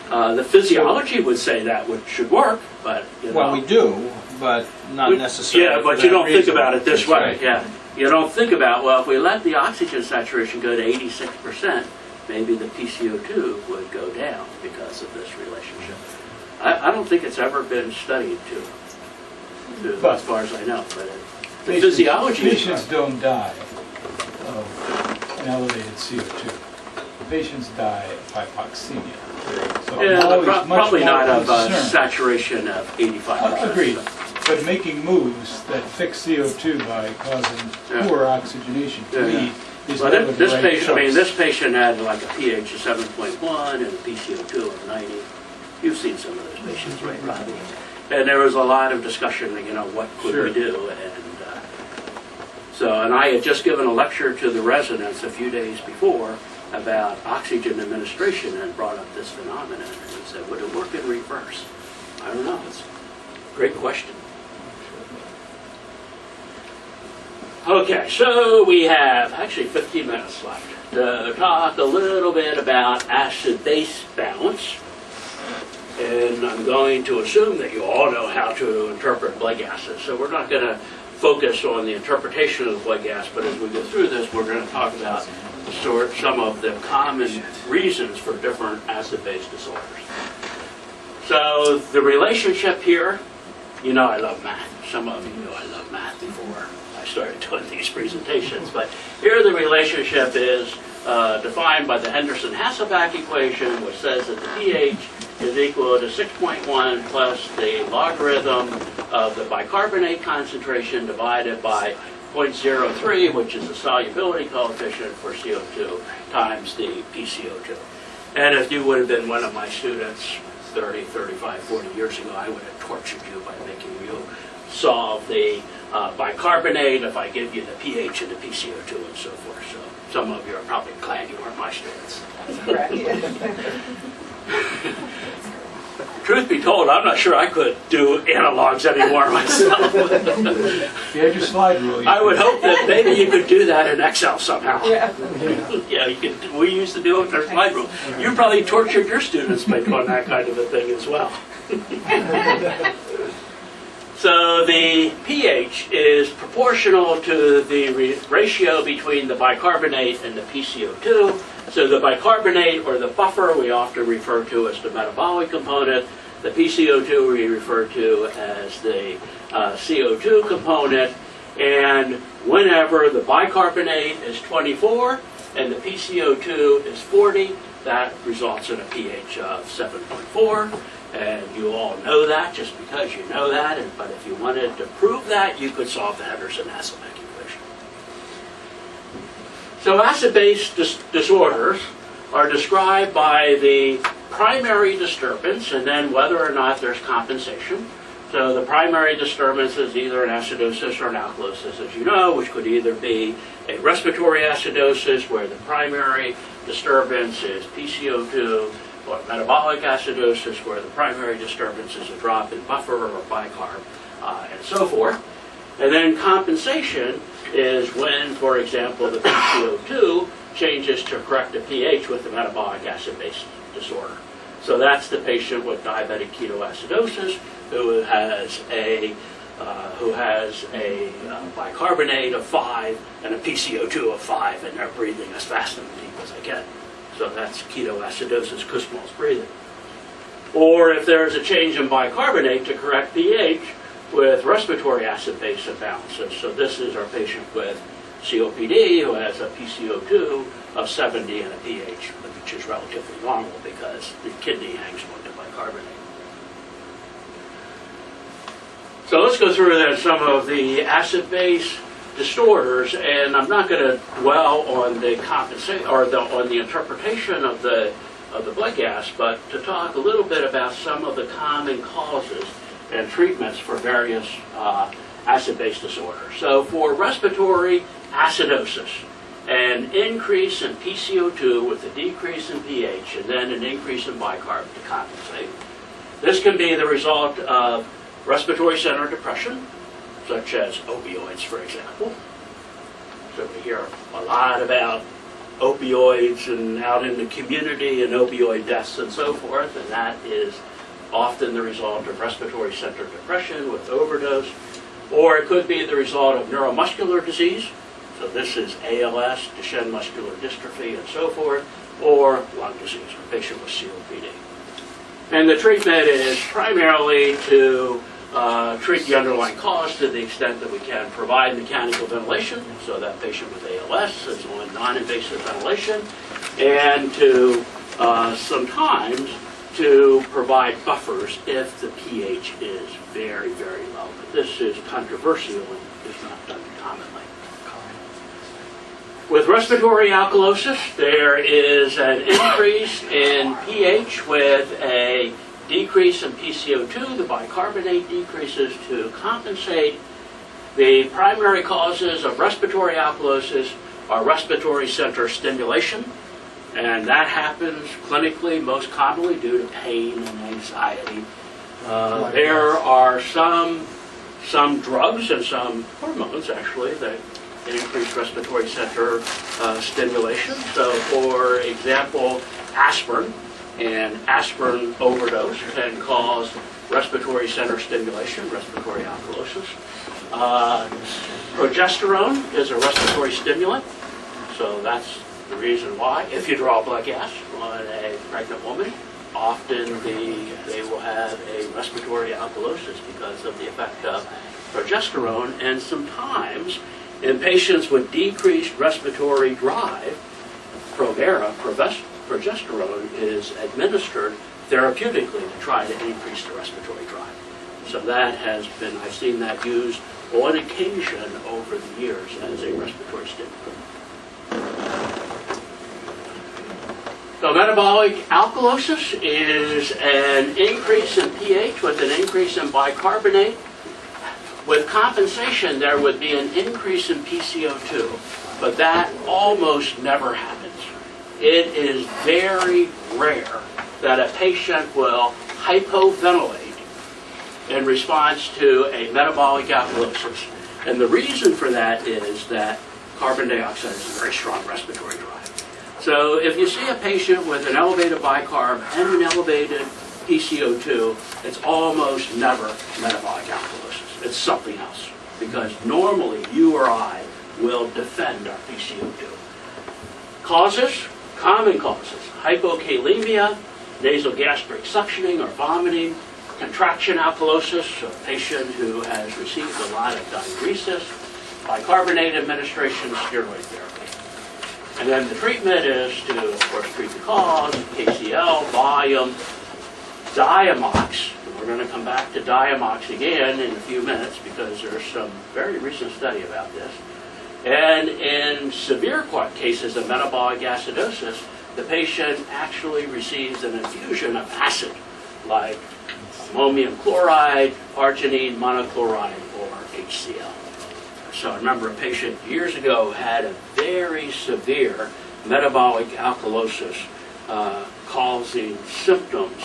The physiology would say that should work, but you know. well, we do, but not necessarily. Yeah, but for you that don't think reason. about it this That's way. right. Yeah, you don't think about, well, if we let the oxygen saturation go to 86%, maybe the PCO2 would go down because of this relationship. I don't think it's ever been studied But- as far as I know, but the physiology is Patients right. don't die of an elevated CO2. Patients die of hypoxemia. So I'm Yeah, always but much probably more not of concerned. saturation of 85%. Agreed. But making moves that fix CO2 by causing Yeah. poor oxygenation, to me, is Well, never the this right patient, choice. this patient had like a pH of 7.1 and a PCO2 of 90. You've seen some of those patients, right, Robbie? And there was a lot of discussion, you know, what could Sure. we do? And I had just given a lecture to the residents a few days before about oxygen administration and brought up this phenomenon. And he said, would it work in reverse? I don't know. It's a great question. Okay, so we have actually 15 minutes left to talk a little bit about acid-base balance. And I'm going to assume that you all know how to interpret blood gases. So we're not going to focus on the interpretation of the blood gas, but as we go through this, we're going to talk about some of the common reasons for different acid-base disorders. So the relationship here, you know I love math. Some of you know I love math before I started doing these presentations, but here the relationship is defined by the Henderson-Hasselbalch equation, which says that the pH is equal to 6.1 plus the logarithm of the bicarbonate concentration divided by 0.03, which is the solubility coefficient for CO2, times the PCO2. And if you would have been one of my students 30, 35, 40 years ago, I would have tortured you by making you solve the bicarbonate if I give you the pH and the PCO2 and so forth. So some of you are probably glad you weren't my students. Correct. Truth be told, I'm not sure I could do analogs anymore myself. If you had your slide rule, I would hope that maybe you could do that in Excel somehow. Yeah. Yeah, you could. We used to do it with our slide rule. You probably tortured your students by doing that kind of a thing as well. So the pH is proportional to the ratio between the bicarbonate and the PCO2. So the bicarbonate, or the buffer, we often refer to as the metabolic component. The PCO2 we refer to as the CO2 component. And whenever the bicarbonate is 24 and the PCO2 is 40, that results in a pH of 7.4. And you all know that just because you know that. But if you wanted to prove that, you could solve the Henderson-Hasselbalch equation. So acid-base disorders are described by the primary disturbance and then whether or not there's compensation. So the primary disturbance is either an acidosis or an alkalosis, as you know, which could either be a respiratory acidosis where the primary disturbance is PCO2, or metabolic acidosis where the primary disturbance is a drop in buffer or bicarb, and so forth. And then compensation is when, for example, the PCO2 changes to correct the pH with the metabolic acid-base disorder. So that's the patient with diabetic ketoacidosis who has a bicarbonate of 5 and a PCO2 of 5, and they're breathing as fast and deep as they can. So that's ketoacidosis, Kussmaul's breathing. Or if there's a change in bicarbonate to correct pH with respiratory acid-base imbalances. So this is our patient with COPD who has a PCO2 of 70 and a pH, which is relatively normal because the kidney hangs on to bicarbonate. So let's go through then some of the acid-base disorders, and I'm not going to dwell on the on the interpretation of the blood gas, but to talk a little bit about some of the common causes and treatments for various acid-base disorders. So for respiratory acidosis, an increase in PCO2 with a decrease in pH and then an increase in bicarb to compensate. This can be the result of respiratory center depression, such as opioids, for example. So we hear a lot about opioids and out in the community and opioid deaths and so forth, and that is often the result of respiratory center depression with overdose. Or it could be the result of neuromuscular disease. So this is ALS, Duchenne muscular dystrophy, and so forth, or lung disease, a patient with COPD. And the treatment is primarily to treat the underlying cause to the extent that we can, provide mechanical ventilation, so that patient with ALS is on non-invasive ventilation, and to sometimes to provide buffers if the pH is very, very low. But this is controversial and is not done commonly. With respiratory alkalosis, there is an increase in pH with a decrease in PCO2. The bicarbonate decreases to compensate. The primary causes of respiratory alkalosis are respiratory center stimulation, and that happens clinically most commonly due to pain and anxiety. There are some drugs and some hormones actually that increase respiratory center stimulation. So for example, aspirin and aspirin overdose can cause respiratory center stimulation, respiratory alkalosis. Progesterone is a respiratory stimulant, so that's the reason why. If you draw blood gas on a pregnant woman, often they will have a respiratory alkalosis because of the effect of progesterone, and sometimes in patients with decreased respiratory drive, progesterone is administered therapeutically to try to increase the respiratory drive. So that has been, I've seen that used on occasion over the years as a respiratory stimulant. So metabolic alkalosis is an increase in pH with an increase in bicarbonate. With compensation, there would be an increase in PCO2, but that almost never happens. It is very rare that a patient will hypoventilate in response to a metabolic alkalosis. And the reason for that is that carbon dioxide is a very strong respiratory drive. So if you see a patient with an elevated bicarb and an elevated PCO2, it's almost never metabolic alkalosis. It's something else, because normally you or I will defend our PCO2. Causes, common causes, hypokalemia, nasogastric suctioning or vomiting, contraction alkalosis, a patient who has received a lot of diuresis, bicarbonate administration, steroid therapy. And then the treatment is to, of course, treat the cause, KCl, volume, Diamox. We're going to come back to Diamox again in a few minutes because there's some very recent study about this. And in severe cases of metabolic acidosis, the patient actually receives an infusion of acid, like ammonium chloride, arginine monochloride, or HCl. So I remember a patient years ago had a very severe metabolic alkalosis causing symptoms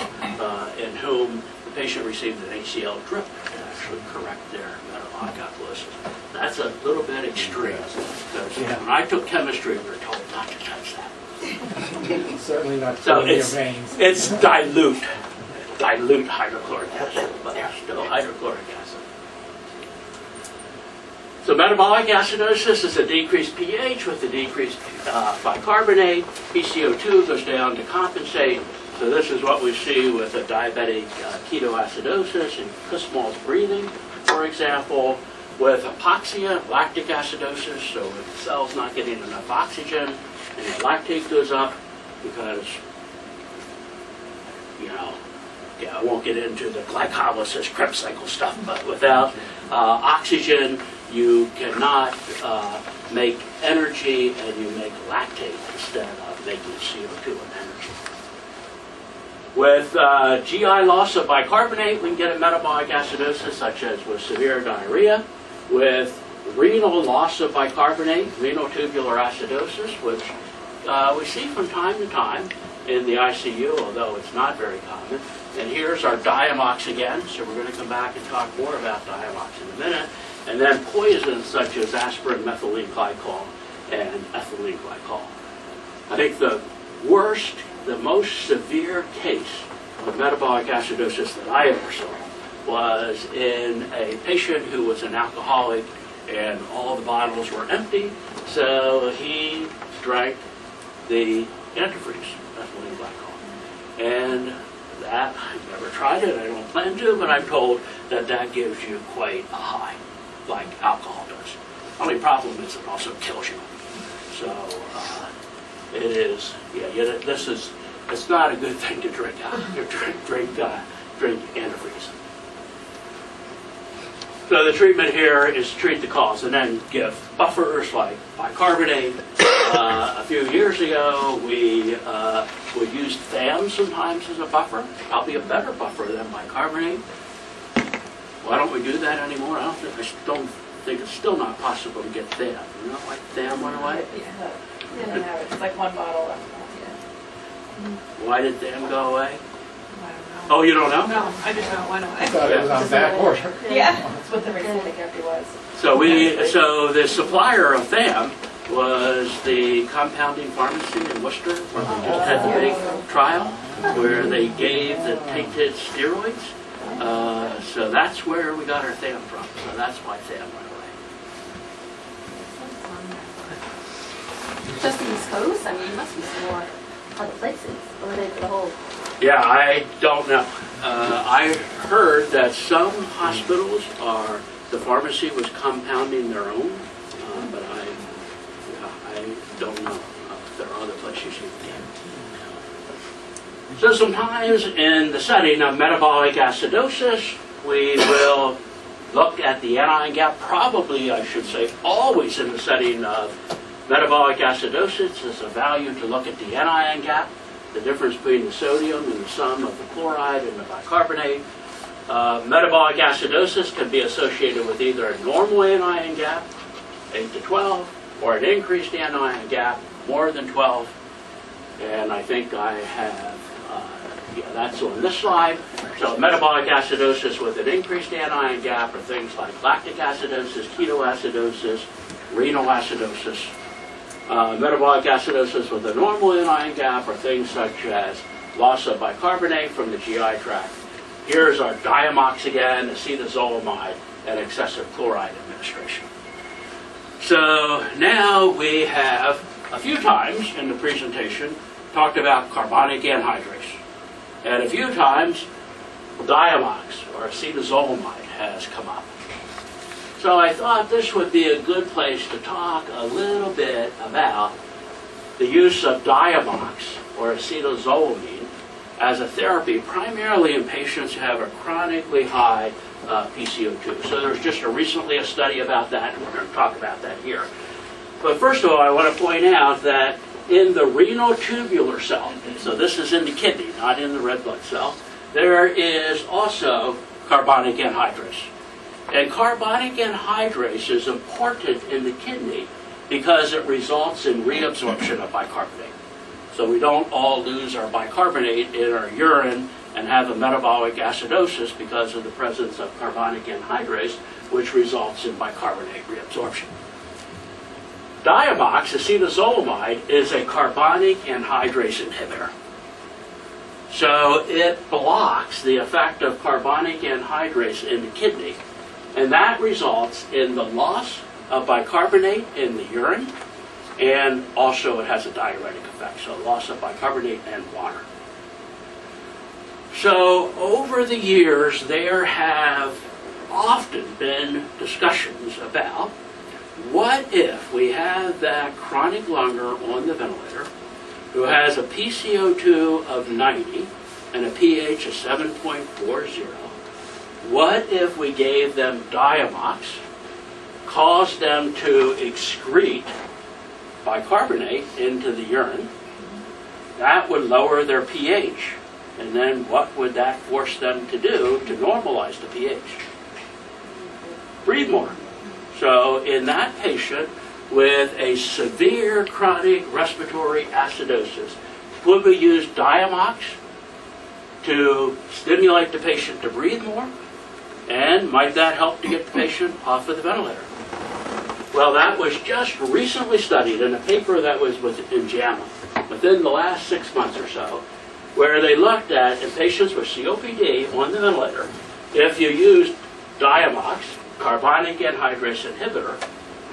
in whom patient received an ACL drip to actually correct their metabolic alkalosis. That's a little bit extreme, because when I took chemistry, we were told not to touch that. Certainly not So in your it's, veins. it's dilute hydrochloric acid, but it's still hydrochloric acid. So metabolic acidosis is a decreased pH with a decreased bicarbonate. PCO2 goes down to compensate. So this is what we see with a diabetic ketoacidosis and Kussmaul's breathing, for example, with hypoxia, lactic acidosis. So if the cell's not getting enough oxygen and the lactate goes up because, I won't get into the glycolysis, Krebs cycle stuff, but without oxygen, you cannot make energy, and you make lactate instead of making CO2 and energy. With GI loss of bicarbonate, we can get a metabolic acidosis, such as with severe diarrhea. With renal loss of bicarbonate, renal tubular acidosis, which we see from time to time in the ICU, although it's not very common. And here's our diamox again, so we're going to come back and talk more about diamox in a minute. And then poisons such as aspirin, methylene glycol, and ethylene glycol. I think the worst, the most severe case of metabolic acidosis that I ever saw was in a patient who was an alcoholic, and all the bottles were empty, so he drank the antifreeze, ethylene glycol. And that, I've never tried it, I don't plan to, but I'm told that that gives you quite a high, like alcohol does. Only problem is it also kills you. So it is, it's not a good thing to drink drink antifreeze. So the treatment here is treat the cause and then give buffers like bicarbonate. A few years ago, we used THAM sometimes as a buffer, probably a better buffer than bicarbonate. Why don't we do that anymore? I don't think it's still not possible to get THAM. You know, like THAM went away? Yeah, it's like one bottle left. Why did THAM go away? Oh, you don't know? No, I just don't want I to. thought it was on back order. Yeah. That's what the reasoning after was. So the supplier of THAM was the compounding pharmacy in Worcester, where they just had the big trial, where they gave the tainted steroids. So that's where we got our THAM from. So that's why THAM went away. Just the East Coast? I mean, there must be some more other places. Or are they for the whole? Yeah, I don't know. I heard that some hospitals the pharmacy was compounding their own, but I don't know if there are other places you can. So sometimes in the setting of metabolic acidosis, we will look at the anion gap, probably I should say always in the setting of metabolic acidosis is a value to look at the anion gap, the difference between the sodium and the sum of the chloride and the bicarbonate. Metabolic acidosis can be associated with either a normal anion gap, 8 to 12, or an increased anion gap, more than 12. And I think I have, that's on this slide. So metabolic acidosis with an increased anion gap are things like lactic acidosis, ketoacidosis, renal acidosis. Metabolic acidosis with a normal anion gap are things such as loss of bicarbonate from the GI tract. Here's our diamox again, acetazolamide, and excessive chloride administration. So now we have, a few times in the presentation, talked about carbonic anhydrase. And a few times, diamox, or acetazolamide, has come up. So I thought this would be a good place to talk a little bit about the use of diamox, or acetazolamine, as a therapy, primarily in patients who have a chronically high PCO2. So there's just recently a study about that, and we're going to talk about that here. But first of all, I want to point out that in the renal tubular cell, so this is in the kidney, not in the red blood cell, there is also carbonic anhydrase. And carbonic anhydrase is important in the kidney because it results in reabsorption of bicarbonate. So we don't all lose our bicarbonate in our urine and have a metabolic acidosis because of the presence of carbonic anhydrase, which results in bicarbonate reabsorption. Diamox, acetazolamide, is a carbonic anhydrase inhibitor. So it blocks the effect of carbonic anhydrase in the kidney, and that results in the loss of bicarbonate in the urine, and also it has a diuretic effect, so loss of bicarbonate and water. So over the years, there have often been discussions about what if we have that chronic lunger on the ventilator who has a PCO2 of 90 and a pH of 7.40. What if we gave them Diamox, caused them to excrete bicarbonate into the urine? That would lower their pH. And then what would that force them to do to normalize the pH? Breathe more. So in that patient with a severe chronic respiratory acidosis, would we use Diamox to stimulate the patient to breathe more? And might that help to get the patient off of the ventilator? Well, that was just recently studied in a paper that was in JAMA within the last 6 months or so, where they looked at, in patients with COPD on the ventilator, if you used Diamox, carbonic anhydrase inhibitor,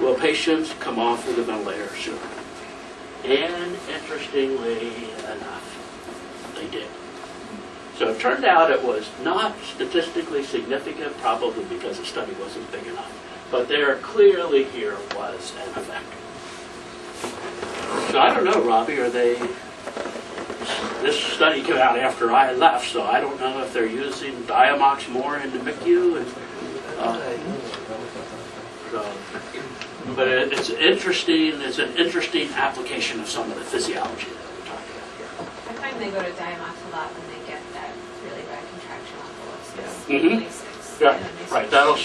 will patients come off of the ventilator sooner? And interestingly enough, they did. So it turned out it was not statistically significant, probably because the study wasn't big enough. But there clearly here was an effect. So I don't know, Robbie, this study came out after I left, so I don't know if they're using Diamox more in the MICU. And, but it's interesting. It's an interesting application of some of the physiology that we're talking about here. I find they go to Diamox a lot when they get that really bad contractional epilepsy. Mm-hmm. Yeah, right. That'll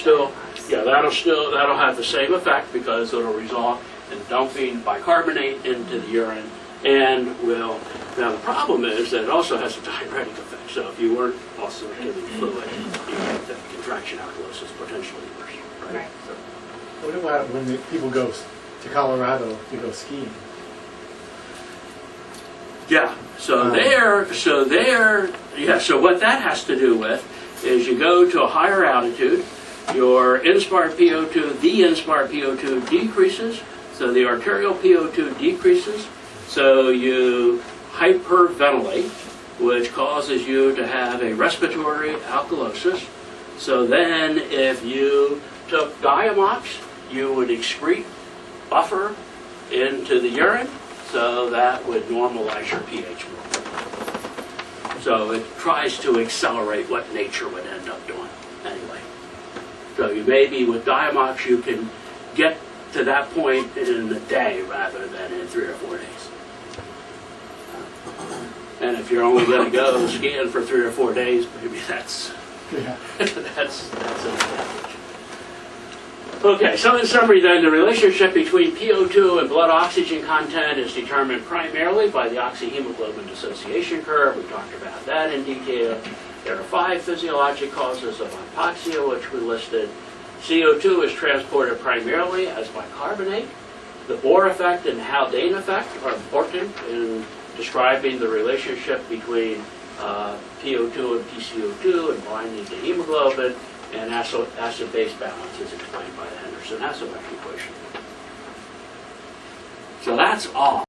have the same effect because it'll result in dumping bicarbonate into the urine, and will. Now the problem is that it also has a diuretic effect. So if you weren't also giving fluid, you get that contraction alkalosis potentially worse. Right. So, What about when people go to Colorado to go skiing? yeah. So So what that has to do with is you go to a higher altitude, your inspired PO2, the inspired PO2 decreases, so the arterial PO2 decreases, so you hyperventilate, which causes you to have a respiratory alkalosis. So then if you took Diamox, you would excrete buffer into the urine, so that would normalize your pH more. So it tries to accelerate what nature would end up doing anyway. So you maybe with Diamox you can get to that point in a day rather than in 3 or 4 days. And if you're only going to go skiing for 3 or 4 days, maybe that's that's an advantage. Okay, so in summary then, the relationship between PO2 and blood oxygen content is determined primarily by the oxyhemoglobin dissociation curve. We talked about that in detail. There are 5 physiologic causes of hypoxia, which we listed. CO2 is transported primarily as bicarbonate. The Bohr effect and Haldane effect are important in describing the relationship between PO2 and PCO2 and binding to hemoglobin, and acid-base balance is explained by the Henderson-Hasselbalch equation. So that's all.